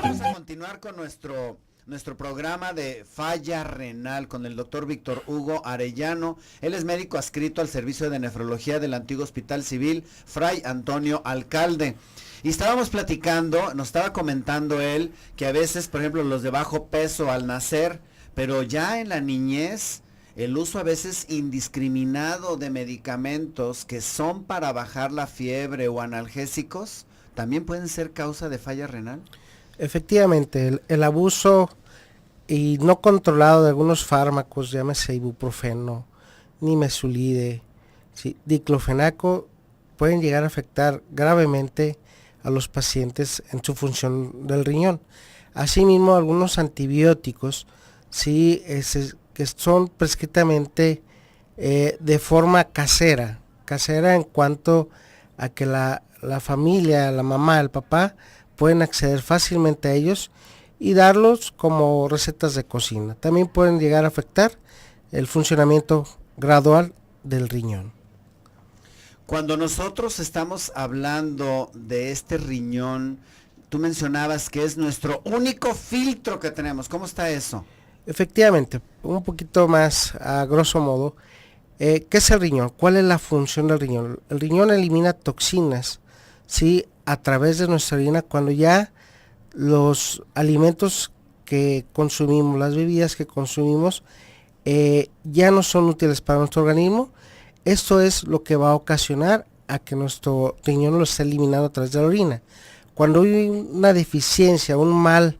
Vamos a continuar con nuestro programa de falla renal con el doctor Víctor Hugo Arellano. Él es médico adscrito al servicio de nefrología del antiguo Hospital Civil Fray Antonio Alcalde. Y estábamos platicando, nos estaba comentando él que a veces, por ejemplo, los de bajo peso al nacer, pero ya en la niñez, el uso a veces indiscriminado de medicamentos que son para bajar la fiebre o analgésicos, también pueden ser causa de falla renal. Efectivamente, el abuso y no controlado de algunos fármacos, llámese ibuprofeno, nimesulide, ¿sí?, diclofenaco, pueden llegar a afectar gravemente a los pacientes en su función del riñón. Asimismo, algunos antibióticos, sí, que son prescriptamente de forma casera en cuanto a que la familia, la mamá, el papá, pueden acceder fácilmente a ellos y darlos como recetas de cocina. También pueden llegar a afectar el funcionamiento gradual del riñón. Cuando nosotros estamos hablando de este riñón, tú mencionabas que es nuestro único filtro que tenemos. ¿Cómo está eso? Efectivamente, un poquito más a grosso modo, ¿qué es el riñón? ¿Cuál es la función del riñón? El riñón elimina toxinas, ¿sí?, a través de nuestra orina cuando ya los alimentos que consumimos, las bebidas que consumimos, ya no son útiles para nuestro organismo. Esto es lo que va a ocasionar a que nuestro riñón lo esté eliminando a través de la orina. Cuando hay una deficiencia, un mal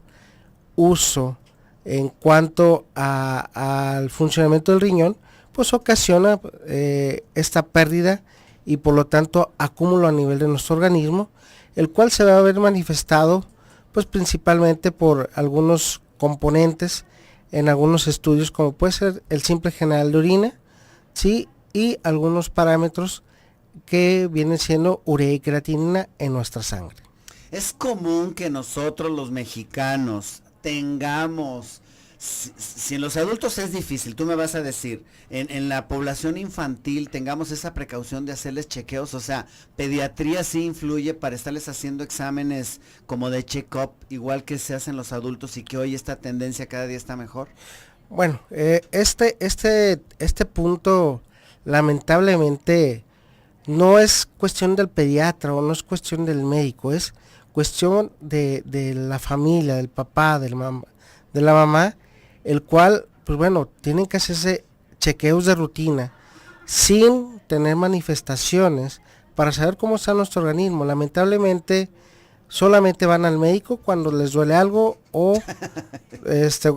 uso en cuanto al funcionamiento del riñón, pues ocasiona esta pérdida y por lo tanto acúmulo a nivel de nuestro organismo, el cual se va a ver manifestado pues principalmente por algunos componentes en algunos estudios, como puede ser el simple general de orina, ¿sí?, y algunos parámetros que vienen siendo urea y creatinina en nuestra sangre. Es común que nosotros los mexicanos tengamos, si en los adultos es difícil, tú me vas a decir, en la población infantil tengamos esa precaución de hacerles chequeos, o sea, pediatría sí influye para estarles haciendo exámenes como de check-up, igual que se hacen los adultos y que hoy esta tendencia cada día está mejor. Bueno, este punto lamentablemente no es cuestión del pediatra o no es cuestión del médico, es cuestión de la familia, del papá, de la mamá, el cual, pues bueno, tienen que hacerse chequeos de rutina sin tener manifestaciones para saber cómo está nuestro organismo. Lamentablemente solamente van al médico cuando les duele algo o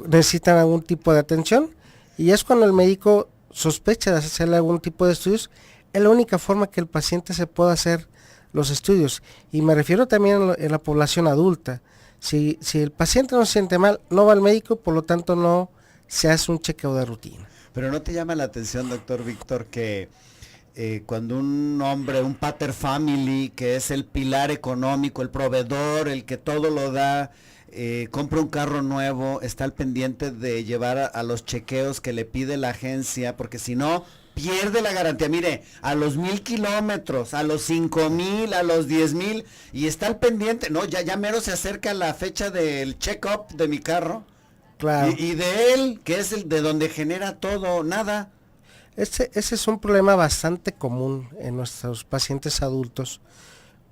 necesitan algún tipo de atención, y es cuando el médico sospecha de hacerle algún tipo de estudios. Es la única forma que el paciente se pueda hacer los estudios, y me refiero también en la población adulta. Si el paciente no se siente mal, no va al médico, por lo tanto no se hace un chequeo de rutina. Pero ¿no te llama la atención, doctor Víctor, que cuando un hombre, un pater family, que es el pilar económico, el proveedor, el que todo lo da, compra un carro nuevo, está al pendiente de llevar a los chequeos que le pide la agencia, porque si no, pierde la garantía? Mire, a los 1,000 kilómetros, a los 5,000, a los 10,000, y está al pendiente, no, ya mero se acerca la fecha del check-up de mi carro. Claro. Y de él, que es el de donde genera todo, nada. Ese es un problema bastante común en nuestros pacientes adultos.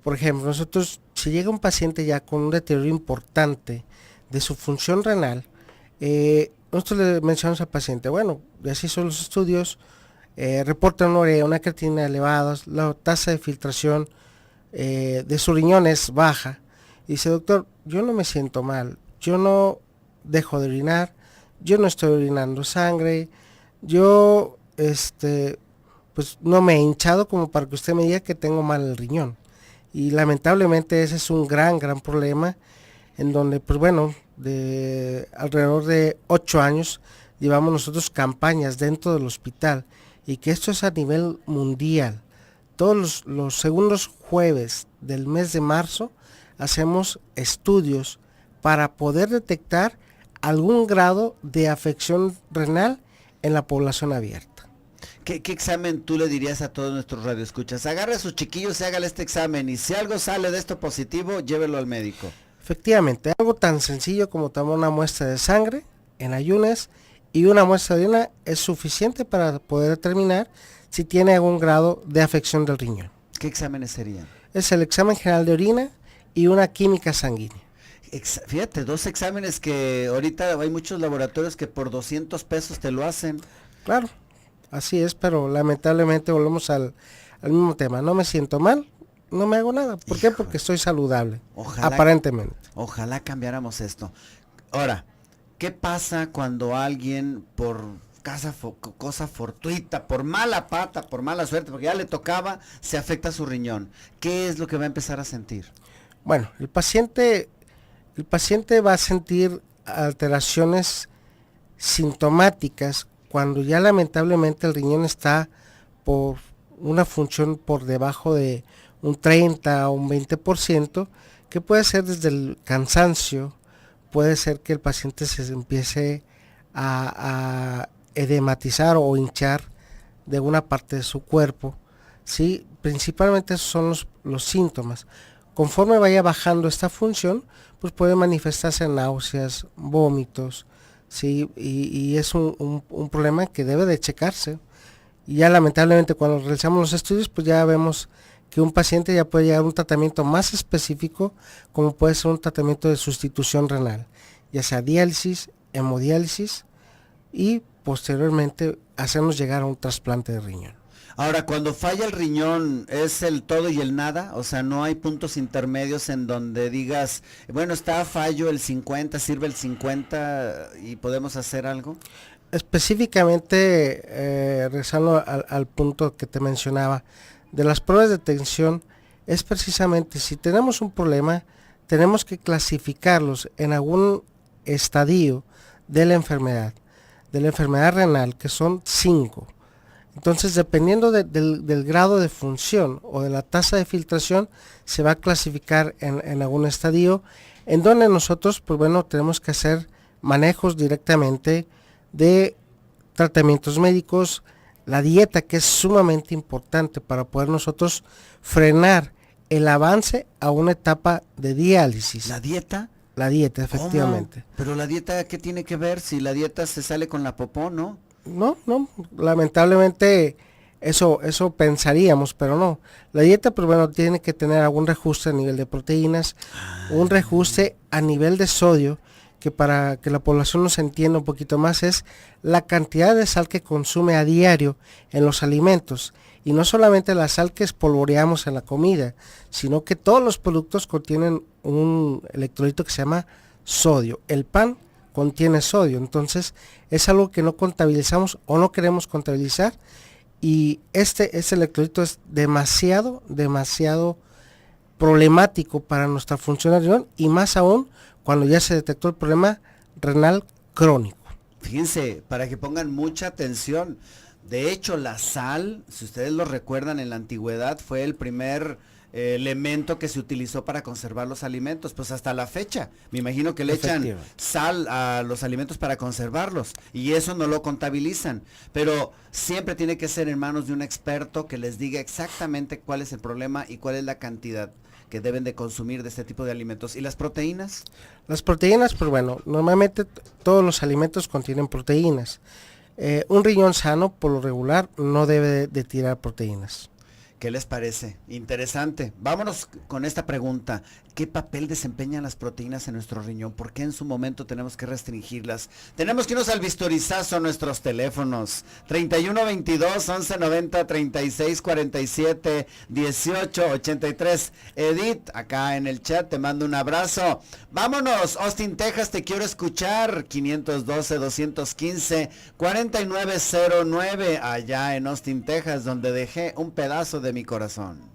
Por ejemplo, nosotros, si llega un paciente ya con un deterioro importante de su función renal, nosotros le mencionamos al paciente, bueno, ya se hizo los estudios, reporta una urea, una creatinina elevadas, la tasa de filtración de su riñón es baja. Y dice, doctor, yo no me siento mal, yo no dejo de orinar, yo no estoy orinando sangre, yo pues no me he hinchado como para que usted me diga que tengo mal el riñón. Y lamentablemente ese es un gran problema, en donde pues bueno, de alrededor de 8 años llevamos nosotros campañas dentro del hospital, y que esto es a nivel mundial. Todos los segundos jueves del mes de marzo hacemos estudios para poder detectar algún grado de afección renal en la población abierta. ¿Qué examen tú le dirías a todos nuestros radioescuchas? Agarre a sus chiquillos y hágale este examen y si algo sale de esto positivo, llévelo al médico. Efectivamente, algo tan sencillo como tomar una muestra de sangre en ayunas y una muestra de orina es suficiente para poder determinar si tiene algún grado de afección del riñón. ¿Qué exámenes serían? Es el examen general de orina y una química sanguínea. Fíjate, 2 exámenes que ahorita hay muchos laboratorios que por 200 pesos te lo hacen. Claro, así es, pero lamentablemente volvemos al mismo tema. No me siento mal, no me hago nada. ¿Por qué? Porque estoy saludable, aparentemente. Ojalá cambiáramos esto. Ahora, ¿qué pasa cuando alguien por cosa fortuita, por mala pata, por mala suerte, porque ya le tocaba, se afecta su riñón? ¿Qué es lo que va a empezar a sentir? Bueno, el paciente va a sentir alteraciones sintomáticas cuando ya lamentablemente el riñón está por una función por debajo de un 30 o un 20%, que puede ser desde el cansancio, puede ser que el paciente se empiece a edematizar o hinchar de una parte de su cuerpo, ¿sí? Principalmente esos son los síntomas. Conforme vaya bajando esta función, pues puede manifestarse náuseas, vómitos, ¿sí? Y es un problema que debe de checarse. Y ya lamentablemente cuando realizamos los estudios, pues ya vemos que un paciente ya puede llegar a un tratamiento más específico, como puede ser un tratamiento de sustitución renal, ya sea diálisis, hemodiálisis y posteriormente hacernos llegar a un trasplante de riñón. Ahora, cuando falla el riñón, ¿es el todo y el nada? O sea, no hay puntos intermedios en donde digas, bueno, está fallo el 50, sirve el 50 y podemos hacer algo. Específicamente, regresando al punto que te mencionaba, de las pruebas de detección, es precisamente si tenemos un problema, tenemos que clasificarlos en algún estadio de la enfermedad renal, que son 5. Entonces, dependiendo del grado de función o de la tasa de filtración, se va a clasificar en algún estadio, en donde nosotros, pues bueno, tenemos que hacer manejos directamente de tratamientos médicos, la dieta, que es sumamente importante para poder nosotros frenar el avance a una etapa de diálisis. ¿La dieta? La dieta, efectivamente. ¿Cómo? Pero la dieta, ¿qué tiene que ver? Si la dieta se sale con la popó, ¿no? No, lamentablemente eso pensaríamos, pero no. La dieta, pues bueno, tiene que tener algún reajuste a nivel de proteínas, un reajuste a nivel de sodio, que para que la población nos entienda un poquito más es la cantidad de sal que consume a diario en los alimentos. Y no solamente la sal que espolvoreamos en la comida, sino que todos los productos contienen un electrolito que se llama sodio. El pan contiene sodio, entonces es algo que no contabilizamos o no queremos contabilizar, y este electrolito es demasiado problemático para nuestra función renal, y más aún cuando ya se detectó el problema renal crónico. Fíjense, para que pongan mucha atención, de hecho la sal, si ustedes lo recuerdan, en la antigüedad fue el primer elemento que se utilizó para conservar los alimentos, pues hasta la fecha, me imagino que le echan sal a los alimentos para conservarlos, y eso no lo contabilizan, pero siempre tiene que ser en manos de un experto que les diga exactamente cuál es el problema y cuál es la cantidad que deben de consumir de este tipo de alimentos. ¿Y las proteínas? Las proteínas, pues bueno, normalmente todos los alimentos contienen proteínas. Un riñón sano, por lo regular, no debe de tirar proteínas. ¿Qué les parece? Interesante. Vámonos con esta pregunta. ¿Qué papel desempeñan las proteínas en nuestro riñón? ¿Por qué en su momento tenemos que restringirlas? Tenemos que irnos al vistorizazo a nuestros teléfonos. 3122 1190 3647 1883. Edith, acá en el chat, te mando un abrazo. Vámonos, Austin, Texas, te quiero escuchar. 512-215-4909, allá en Austin, Texas, donde dejé un pedazo de mi corazón.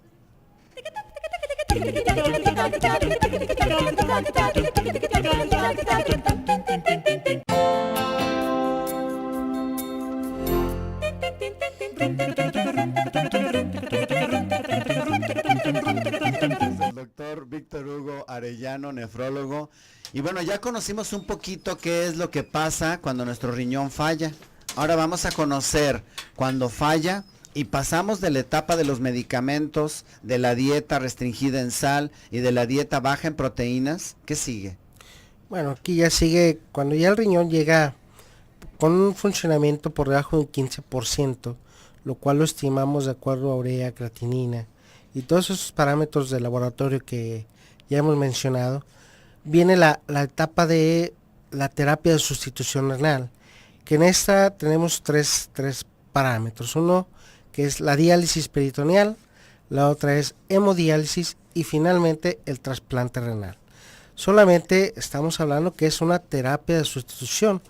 El doctor Víctor Hugo Arellano, nefrólogo. Y bueno, ya conocimos un poquito qué es lo que pasa cuando nuestro riñón falla. Ahora vamos a conocer cuando falla y pasamos de la etapa de los medicamentos, de la dieta restringida en sal y de la dieta baja en proteínas. ¿Qué sigue? Bueno, aquí ya sigue, cuando ya el riñón llega con un funcionamiento por debajo de un 15%, lo cual lo estimamos de acuerdo a urea, creatinina y todos esos parámetros de laboratorio que ya hemos mencionado, viene la etapa de la terapia de sustitución renal, que en esta tenemos tres parámetros. Uno que es la diálisis peritoneal, la otra es hemodiálisis y finalmente el trasplante renal. Solamente estamos hablando que es una terapia de sustitución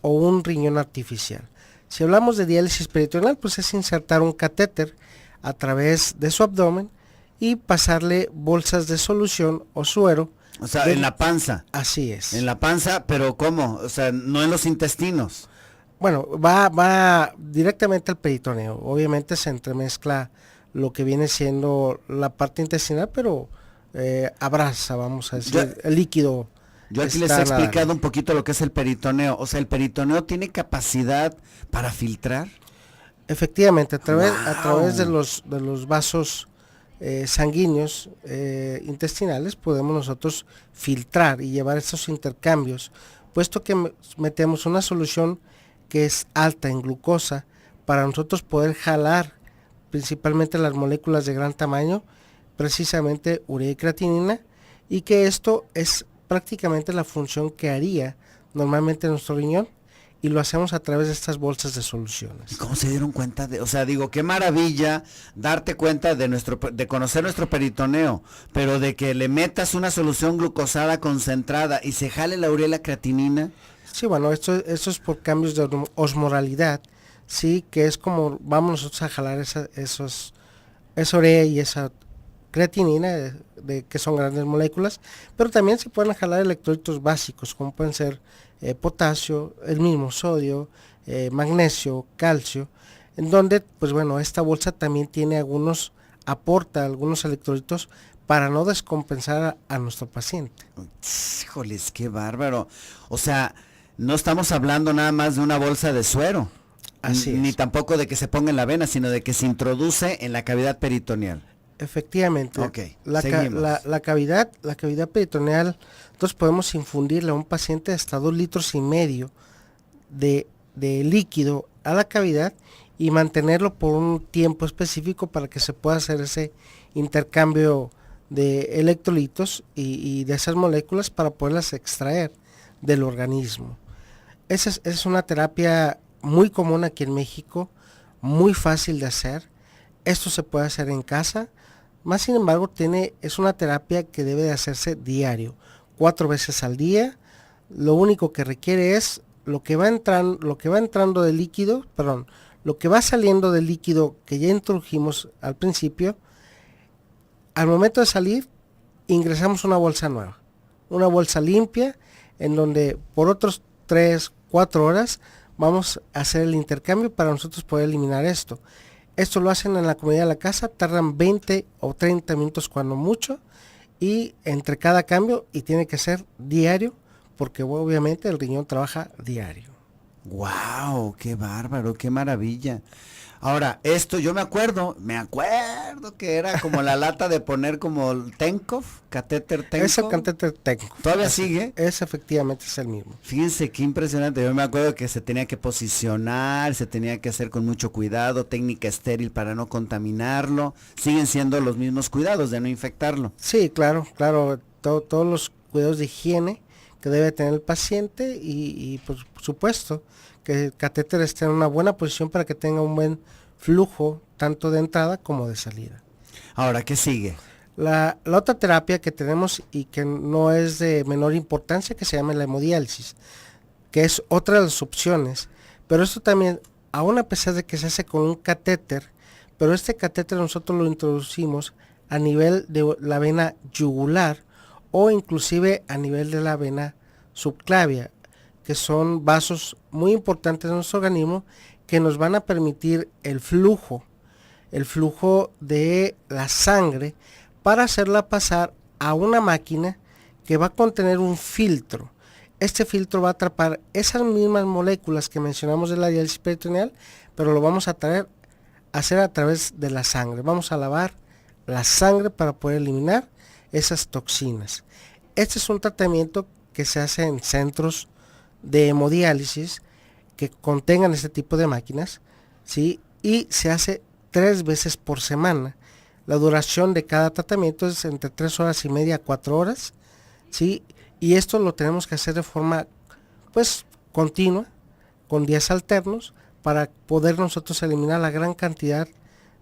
o un riñón artificial. Si hablamos de diálisis peritoneal, pues es insertar un catéter a través de su abdomen y pasarle bolsas de solución o suero. O sea, en la panza. Así es. En la panza, pero ¿cómo? O sea, no en los intestinos. Bueno, va directamente al peritoneo. Obviamente se entremezcla lo que viene siendo la parte intestinal, pero abraza, vamos a decir, el líquido. Yo aquí les he explicado un poquito lo que es el peritoneo. O sea, ¿el peritoneo tiene capacidad para filtrar? Efectivamente, a través de los vasos sanguíneos intestinales podemos nosotros filtrar y llevar estos intercambios, puesto que metemos una solución que es alta en glucosa para nosotros poder jalar principalmente las moléculas de gran tamaño, precisamente urea y creatinina, y que esto es prácticamente la función que haría normalmente nuestro riñón, y lo hacemos a través de estas bolsas de soluciones. ¿Y cómo se dieron cuenta de, o sea, digo, qué maravilla darte cuenta de conocer nuestro peritoneo, pero de que le metas una solución glucosada concentrada y se jale la urea y la creatinina? Sí, bueno, esto es por cambios de osmoralidad, sí, que es como vamos nosotros a jalar esa urea y esa creatinina, que son grandes moléculas, pero también se pueden jalar electrolitos básicos, como pueden ser potasio, el mismo sodio, magnesio, calcio, en donde, pues bueno, esta bolsa también aporta algunos electrolitos para no descompensar a nuestro paciente. Híjoles, qué bárbaro. O sea, no estamos hablando nada más de una bolsa de suero. Así es. Ni tampoco de que se ponga en la vena, sino de que se introduce en la cavidad peritoneal. Efectivamente. Okay, la cavidad peritoneal, entonces podemos infundirle a un paciente hasta 2,5 litros de líquido a la cavidad y mantenerlo por un tiempo específico para que se pueda hacer ese intercambio de electrolitos y de esas moléculas para poderlas extraer del organismo. Esa es una terapia muy común aquí en México, muy fácil de hacer. Esto se puede hacer en casa, más sin embargo es una terapia que debe de hacerse diario, 4 veces al día. Lo único que requiere es lo que va entrando de líquido, lo que va saliendo del líquido que ya introdujimos al principio. Al momento de salir, ingresamos una bolsa nueva, una bolsa limpia, en donde por otros 3-4 horas vamos a hacer el intercambio para nosotros poder eliminar esto. Esto lo hacen en la comodidad de la casa, tardan 20 o 30 minutos cuando mucho, y entre cada cambio, y tiene que ser diario, porque obviamente el riñón trabaja diario. ¡Wow! ¡Qué bárbaro! ¡Qué maravilla! Ahora, esto yo me acuerdo que era como la lata de poner como el Tenkov, catéter Tenkov. Es el catéter Tenkov. ¿Todavía sigue? Efectivamente es el mismo. Fíjense qué impresionante. Yo me acuerdo que se tenía que posicionar, se tenía que hacer con mucho cuidado, técnica estéril para no contaminarlo. Siguen siendo los mismos cuidados de no infectarlo. Sí, claro, todos los cuidados de higiene que debe tener el paciente y por supuesto que el catéter esté en una buena posición para que tenga un buen flujo tanto de entrada como de salida. Ahora, ¿qué sigue? La otra terapia que tenemos y que no es de menor importancia, que se llama la hemodiálisis, que es otra de las opciones, pero esto también, aún a pesar de que se hace con un catéter, pero este catéter nosotros lo introducimos a nivel de la vena yugular o inclusive a nivel de la vena subclavia, que son vasos muy importantes en nuestro organismo que nos van a permitir el flujo de la sangre para hacerla pasar a una máquina que va a contener un filtro. este filtro va a atrapar esas mismas moléculas que mencionamos de la diálisis peritoneal, pero lo vamos a hacer a través de la sangre. Vamos a lavar la sangre para poder eliminar esas toxinas. Este es un tratamiento que se hace en centros de hemodiálisis que contengan este tipo de máquinas, ¿sí? Y se hace 3 veces por semana. La duración de cada tratamiento es entre 3 horas y media a 4 horas, ¿sí? Y esto lo tenemos que hacer de forma, pues, continua, con días alternos, para poder nosotros eliminar la gran cantidad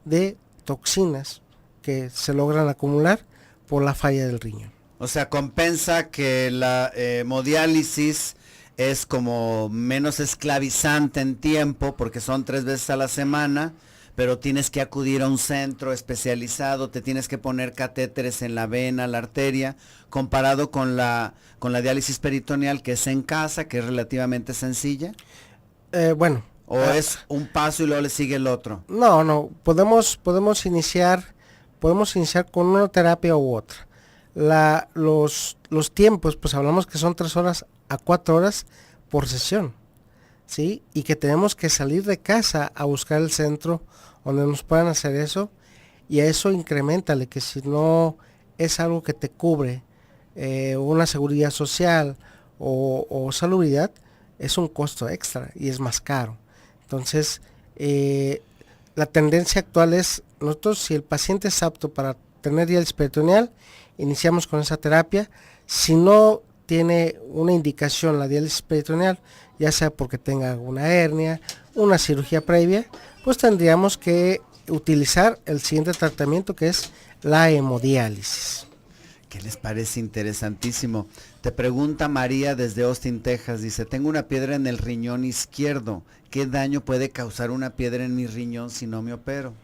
de toxinas que se logran acumular por la falla del riñón. O sea, compensa que la hemodiálisis es como menos esclavizante en tiempo, porque son 3 veces a la semana, pero tienes que acudir a un centro especializado, te tienes que poner catéteres en la vena, la arteria, comparado con la diálisis peritoneal, que es en casa, que es relativamente sencilla. ¿O es un paso y luego le sigue el otro? No, podemos iniciar con una terapia u otra. Los tiempos, pues hablamos que son 3 horas a 4 horas por sesión, ¿sí? Y que tenemos que salir de casa a buscar el centro donde nos puedan hacer eso, y a eso incrementale que si no es algo que te cubre una seguridad social o salubridad, es un costo extra y es más caro. Entonces, la tendencia actual es, nosotros si el paciente es apto para tener diálisis peritoneal, iniciamos con esa terapia. Si no tiene una indicación la diálisis peritoneal, ya sea porque tenga una hernia, una cirugía previa, pues tendríamos que utilizar el siguiente tratamiento, que es la hemodiálisis. ¿Qué les parece? Interesantísimo. Te pregunta María desde Austin, Texas. Dice, tengo una piedra en el riñón izquierdo. ¿Qué daño puede causar una piedra en mi riñón si no me opero?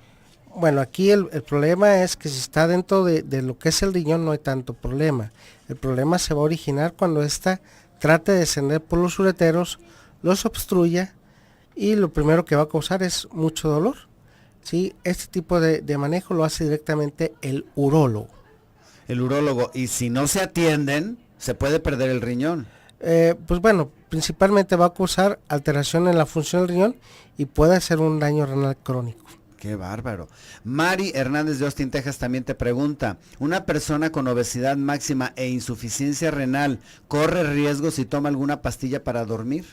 Bueno, aquí el problema es que si está dentro de lo que es el riñón no hay tanto problema. El problema se va a originar cuando ésta trate de descender por los ureteros, los obstruya, y lo primero que va a causar es mucho dolor, ¿sí? Este tipo de manejo lo hace directamente el urólogo. El urólogo, y si no se atienden, se puede perder el riñón. Pues bueno, principalmente va a causar alteración en la función del riñón y puede hacer un daño renal crónico. Qué bárbaro. Mari Hernández de Austin, Texas también te pregunta, ¿una persona con obesidad máxima e insuficiencia renal corre riesgo si toma alguna pastilla para dormir?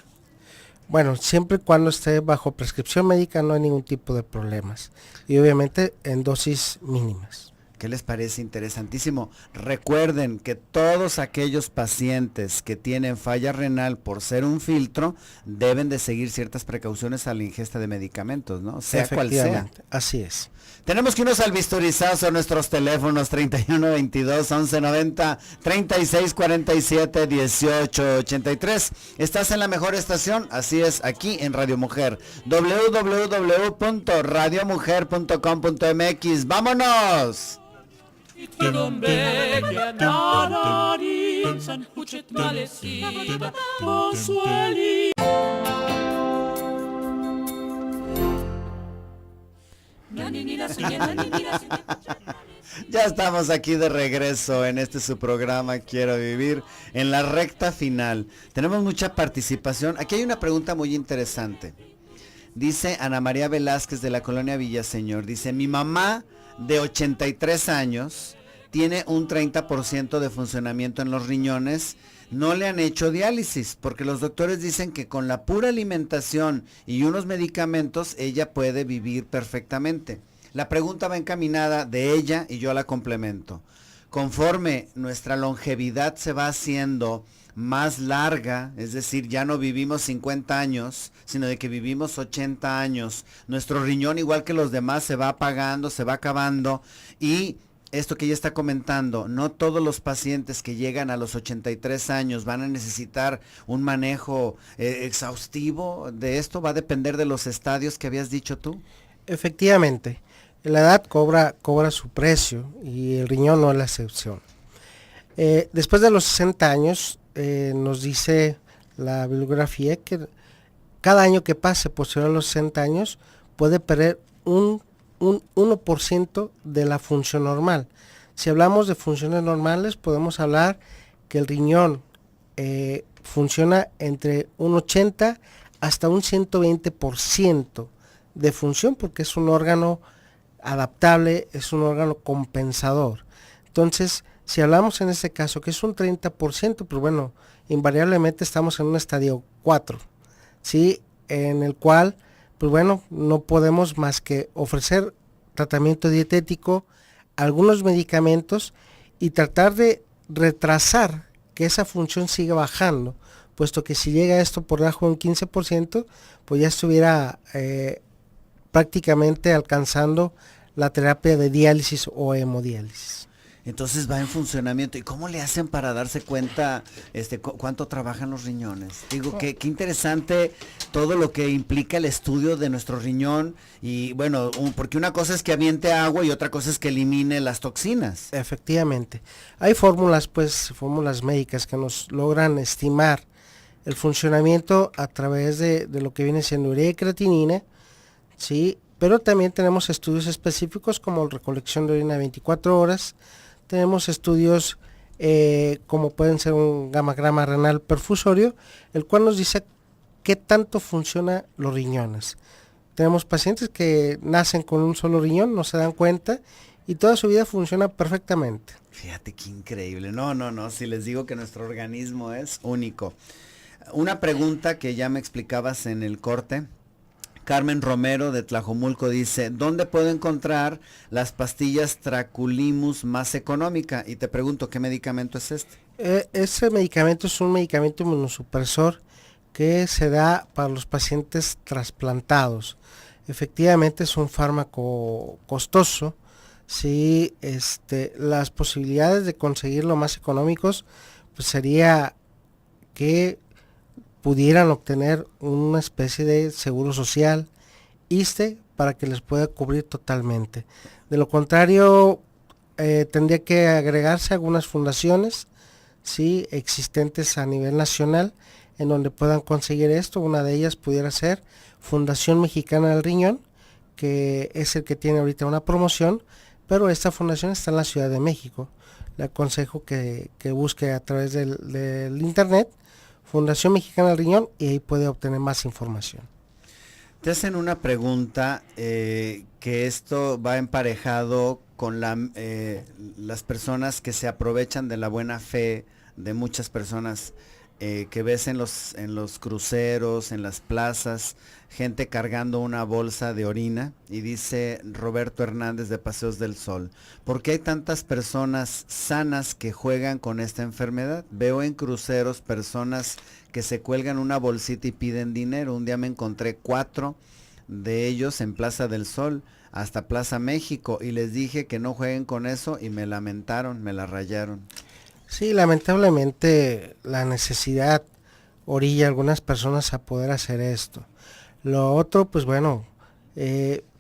Bueno, siempre y cuando esté bajo prescripción médica no hay ningún tipo de problemas, y obviamente en dosis mínimas. ¿Qué les parece? Interesantísimo. Recuerden que todos aquellos pacientes que tienen falla renal por ser un filtro deben de seguir ciertas precauciones a la ingesta de medicamentos, ¿no? Sea cual sea. Así es. Tenemos que irnos al bisturizazo a nuestros teléfonos 3122-1190, 3647-1883. Estás en la mejor estación, así es, aquí en Radio Mujer. www.radiomujer.com.mx. ¡Vámonos! Ya estamos aquí de regreso en su programa Quiero Vivir, en la recta final. Tenemos mucha participación. Aquí hay una pregunta muy interesante. Dice Ana María Velázquez de la colonia Villaseñor. Dice, mi mamá de 83 años tiene un 30% de funcionamiento en los riñones. No le han hecho diálisis porque los doctores dicen que con la pura alimentación y unos medicamentos ella puede vivir perfectamente. La pregunta va encaminada de ella y yo la complemento. Conforme nuestra longevidad se va haciendo más larga, es decir, ya no vivimos 50 años, sino de que vivimos 80 años, nuestro riñón, igual que los demás, se va apagando, se va acabando, y esto que ella está comentando, no todos los pacientes que llegan a los 83 años van a necesitar un manejo exhaustivo de esto, va a depender de los estadios que habías dicho tú. Efectivamente, la edad cobra su precio y el riñón no es la excepción. Después de los 60 años, nos dice la bibliografía que cada año que pase posterior a los 60 años puede perder un 1% de la función normal. Si hablamos de funciones normales, podemos hablar que el riñón funciona entre un 80 hasta un 120% de función, porque es un órgano adaptable, es un órgano compensador. Entonces, si hablamos en este caso que es un 30%, pues bueno, invariablemente estamos en un estadio 4, ¿sí? En el cual, pues bueno, no podemos más que ofrecer tratamiento dietético, algunos medicamentos y tratar de retrasar que esa función siga bajando, puesto que si llega esto por debajo de un 15%, pues ya estuviera prácticamente alcanzando la terapia de diálisis o hemodiálisis. Entonces va en funcionamiento. ¿Y cómo le hacen para darse cuenta cuánto trabajan los riñones? Digo, qué interesante todo lo que implica el estudio de nuestro riñón. Y bueno, porque una cosa es que aviente agua y otra cosa es que elimine las toxinas. Efectivamente. Hay fórmulas, pues, fórmulas médicas que nos logran estimar el funcionamiento a través de lo que viene siendo urea y creatinina, ¿sí? Pero también tenemos estudios específicos como recolección de orina 24 horas. Tenemos estudios como pueden ser un gamagrama renal perfusorio, el cual nos dice qué tanto funcionan los riñones. Tenemos pacientes que nacen con un solo riñón, no se dan cuenta y toda su vida funciona perfectamente. Fíjate qué increíble. No, si les digo que nuestro organismo es único. Una pregunta que ya me explicabas en el corte. Carmen Romero de Tlajomulco dice, ¿dónde puedo encontrar las pastillas Traculimus más económica? Y te pregunto, ¿qué medicamento es este? Ese medicamento es un medicamento inmunosupresor que se da para los pacientes trasplantados. Efectivamente es un fármaco costoso. Sí, las posibilidades de conseguirlo más económicos, pues sería que pudieran obtener una especie de seguro social, ISSSTE, para que les pueda cubrir totalmente. De lo contrario, tendría que agregarse algunas fundaciones, ¿sí?, existentes a nivel nacional, en donde puedan conseguir esto. Una de ellas pudiera ser Fundación Mexicana del Riñón, que es el que tiene ahorita una promoción, pero esta fundación está en la Ciudad de México. Le aconsejo que busque a través del internet Fundación Mexicana del Riñón y ahí puede obtener más información. Te hacen una pregunta que esto va emparejado con las personas que se aprovechan de la buena fe de muchas personas que ves en los cruceros, en las plazas, gente cargando una bolsa de orina, y dice Roberto Hernández de Paseos del Sol, ¿por qué hay tantas personas sanas que juegan con esta enfermedad? Veo en cruceros personas que se cuelgan una bolsita y piden dinero. Un día me encontré 4 de ellos en Plaza del Sol hasta Plaza México y les dije que no jueguen con eso y me lamentaron, me la rayaron. Sí, lamentablemente la necesidad orilla a algunas personas a poder hacer esto. Lo otro, pues bueno,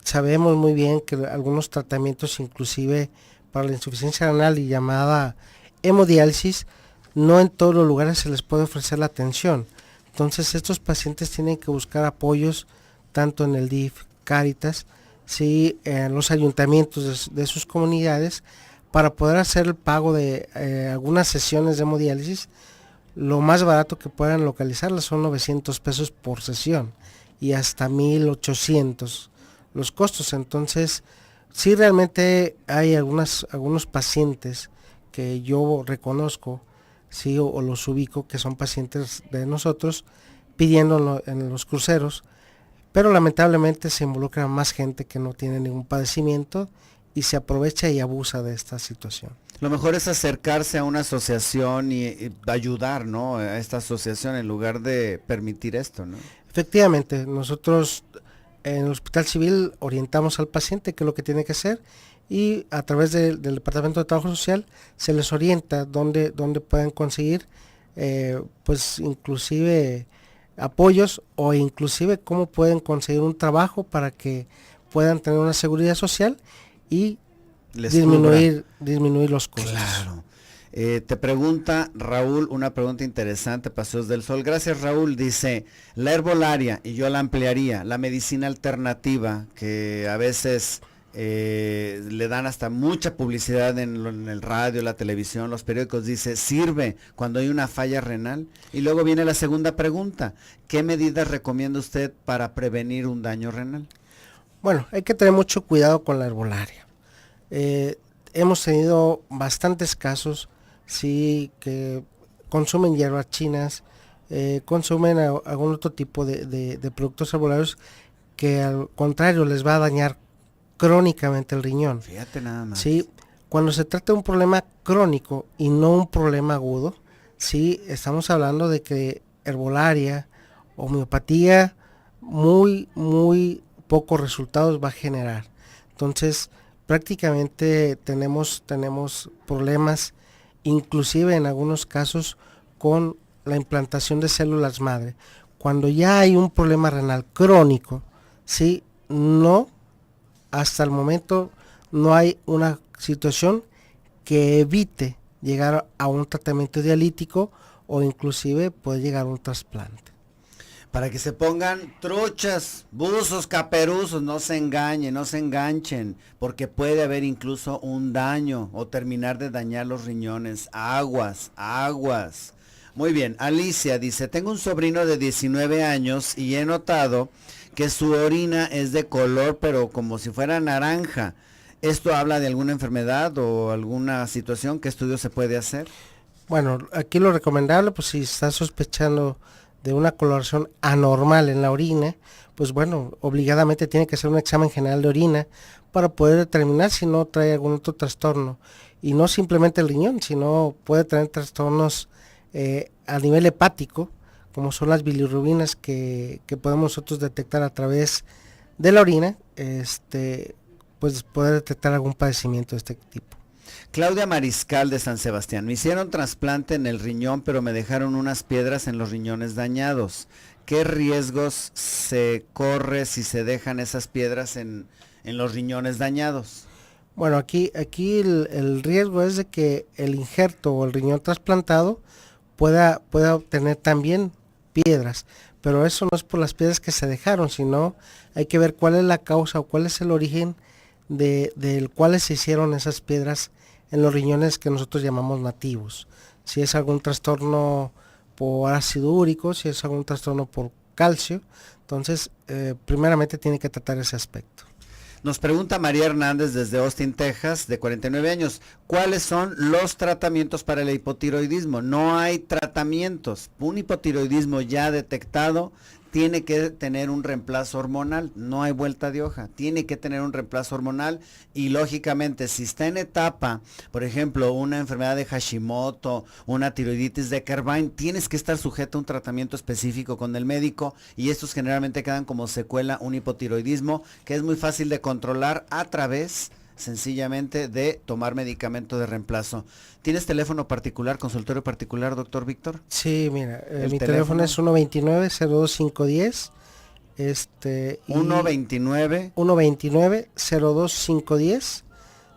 sabemos muy bien que algunos tratamientos, inclusive para la insuficiencia renal y llamada hemodiálisis, no en todos los lugares se les puede ofrecer la atención. Entonces estos pacientes tienen que buscar apoyos tanto en el DIF, Cáritas, sí, en los ayuntamientos de sus comunidades, para poder hacer el pago de algunas sesiones de hemodiálisis. Lo más barato que puedan localizarlas son 900 pesos por sesión y hasta 1800 los costos. Entonces, sí, realmente hay algunos pacientes que yo reconozco, sí, o los ubico, que son pacientes de nosotros pidiendo en los cruceros, pero lamentablemente se involucra más gente que no tiene ningún padecimiento y se aprovecha y abusa de esta situación. Lo mejor es acercarse a una asociación y ayudar, ¿no?, a esta asociación en lugar de permitir esto, ¿no? Efectivamente, nosotros en el Hospital Civil orientamos al paciente qué es lo que tiene que hacer y a través del Departamento de Trabajo Social se les orienta dónde pueden conseguir pues inclusive apoyos o inclusive cómo pueden conseguir un trabajo para que puedan tener una seguridad social y disminuir los costos. Claro. Te pregunta Raúl una pregunta interesante, Paseos del Sol. Gracias, Raúl. Dice, la herbolaria, y yo la ampliaría, la medicina alternativa, que a veces le dan hasta mucha publicidad en el radio, la televisión, los periódicos, dice, sirve cuando hay una falla renal. Y luego viene la segunda pregunta, ¿qué medidas recomienda usted para prevenir un daño renal? Bueno, hay que tener mucho cuidado con la herbolaria. Hemos tenido bastantes casos, sí, que consumen hierbas chinas, consumen algún otro tipo de productos herbolarios que al contrario les va a dañar crónicamente el riñón. Fíjate nada más. Sí, cuando se trata de un problema crónico y no un problema agudo, sí, estamos hablando de que herbolaria, homeopatía, muy pocos resultados va a generar. Entonces, prácticamente tenemos problemas, inclusive en algunos casos, con la implantación de células madre. Cuando ya hay un problema renal crónico, sí, no, hasta el momento no hay una situación que evite llegar a un tratamiento dialítico o inclusive puede llegar a un trasplante. Para que se pongan truchas, buzos, caperuzos, no se engañen, no se enganchen, porque puede haber incluso un daño o terminar de dañar los riñones. Aguas. Muy bien, Alicia dice, tengo un sobrino de 19 años y he notado que su orina es de color, pero como si fuera naranja. ¿Esto habla de alguna enfermedad o alguna situación? ¿Qué estudio se puede hacer? Bueno, aquí lo recomendable, pues si está sospechando de una coloración anormal en la orina, pues bueno, obligadamente tiene que hacer un examen general de orina para poder determinar si no trae algún otro trastorno. Y no simplemente el riñón, sino puede tener trastornos a nivel hepático, como son las bilirrubinas que podemos nosotros detectar a través de la orina, pues poder detectar algún padecimiento de este tipo. Claudia Mariscal de San Sebastián, me hicieron trasplante en el riñón, pero me dejaron unas piedras en los riñones dañados. ¿Qué riesgos se corre si se dejan esas piedras en los riñones dañados? Bueno, aquí el riesgo es de que el injerto o el riñón trasplantado pueda obtener también piedras, pero eso no es por las piedras que se dejaron, sino hay que ver cuál es la causa o cuál es el origen del cuales se hicieron esas piedras en los riñones que nosotros llamamos nativos. Si es algún trastorno por ácido úrico, si es algún trastorno por calcio, entonces primeramente tiene que tratar ese aspecto. Nos pregunta María Hernández desde Austin, Texas, de 49 años, ¿cuáles son los tratamientos para el hipotiroidismo? No hay tratamientos. Un hipotiroidismo ya detectado tiene que tener un reemplazo hormonal, no hay vuelta de hoja, tiene que tener un reemplazo hormonal y lógicamente si está en etapa, por ejemplo, una enfermedad de Hashimoto, una tiroiditis de Kerbein, tienes que estar sujeto a un tratamiento específico con el médico y estos generalmente quedan como secuela un hipotiroidismo que es muy fácil de controlar a través sencillamente de tomar medicamento de reemplazo. ¿Tienes teléfono particular, consultorio particular, doctor Víctor? Sí, mira, mi teléfono es 129-02510. 129-02510.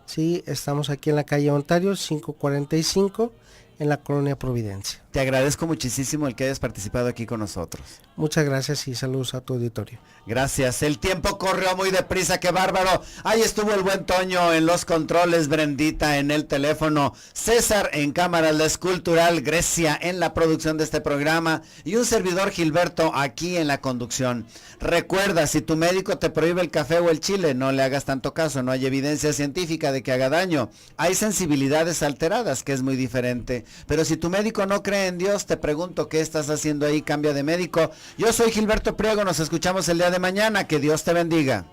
Sí, estamos aquí en la calle Ontario, 545, en la colonia Providencia. Te agradezco muchísimo el que hayas participado aquí con nosotros. Muchas gracias y saludos a tu auditorio. Gracias, el tiempo corrió muy deprisa, qué bárbaro. Ahí estuvo el buen Toño en los controles, Brendita en el teléfono, César en cámara, la escultural, Grecia en la producción de este programa y un servidor Gilberto aquí en la conducción. Recuerda, si tu médico te prohíbe el café o el chile, no le hagas tanto caso, no hay evidencia científica de que haga daño. Hay sensibilidades alteradas, que es muy diferente. Pero si tu médico no cree en Dios, te pregunto, ¿qué estás haciendo ahí? Cambia de médico. Yo soy Gilberto Priego, nos escuchamos el día de mañana, que Dios te bendiga.